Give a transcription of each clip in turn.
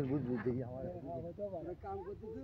বুঝ দেখি আমার কাম করতেছি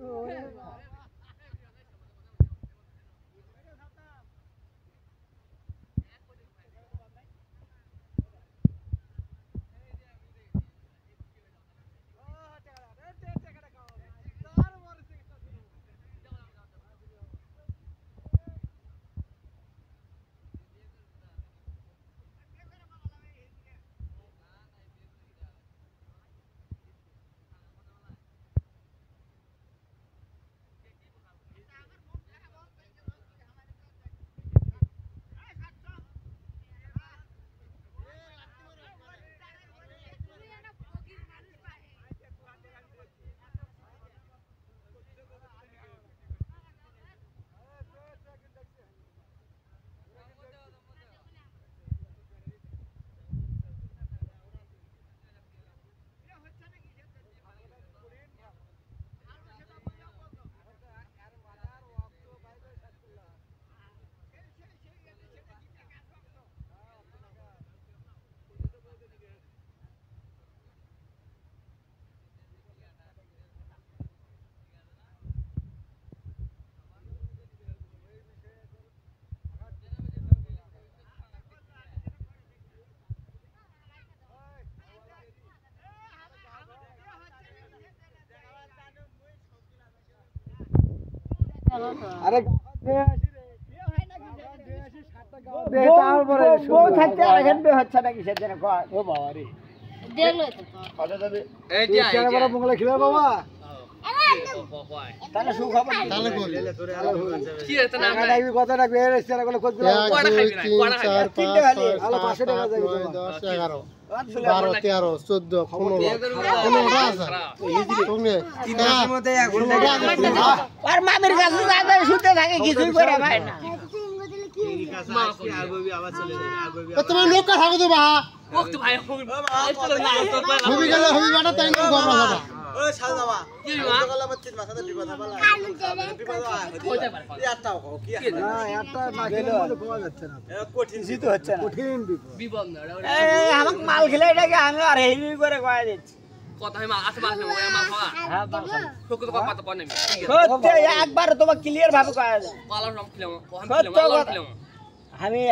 আরে বউ থাকতে আর এখন বে হচ্ছে না কিসের জন্য কয় ও বাবা রে দেখলো তো কথা তবে এই যে আইছে বড় বংলা খিলা বাবা তাহলে সুখ হবে তাহলে বল কি এত না ডাকবি কত ডাকবি এর ইচ্ছা করলে কত কয়টা খাবি না কয়টা খাবি তিনটা খালি আলো 500 টাকা যাবে 10 11 12 13 14 15 তুমি তিনটার মধ্যে এক ঘন্টা আর মামির কাছে যাবে শুতে থাকে কিছুই করে ভাই না তোমার লোক কথা কত বা ওকে ভাই হবি গেল হবি বাটা তাই না গবরা বাবা ওই শাল বাবা কি মা গলা মতির মাথাতে বিপদ বালা বিপদ হইতে পারে ইয়াটাও কি না ইয়াটা না গেলে পাওয়া যাচ্ছে না কঠিন জিতো হচ্ছে না কঠিন বিপদ না এই আমাক মাল খেলে এটাকে আমি আর হেভি করে কয়া দিচ্ছি কথা আমি আছে মাল খাবো মাল খাওয়া হ্যাঁ মাল খাবো শুকু তো কথা পড় নেই সত্যি একবার তোমাকে ক্লিয়ার ভাবে কয়া যায় পালার নাম খেলাম খেলাম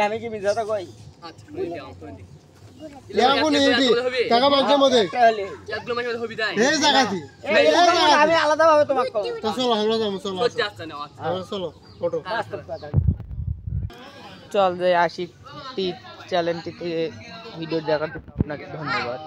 আমি কি বিজাতা কই আচ্ছা কই দাও কই দি লেগুন এইডি টাকা বাঁচে মধ্যে একগুলো মানে হবি দাই এই জায়গাটি আমি আলাদা ভাবে তোমাকে কই তো চলো আমরা যাবো চলো আচ্ছা না আচ্ছা চলো ফটো চল যাই আশিক টি চ্যানেলটিতে ভিডিও দেখার জন্য আপনাকে ধন্যবাদ।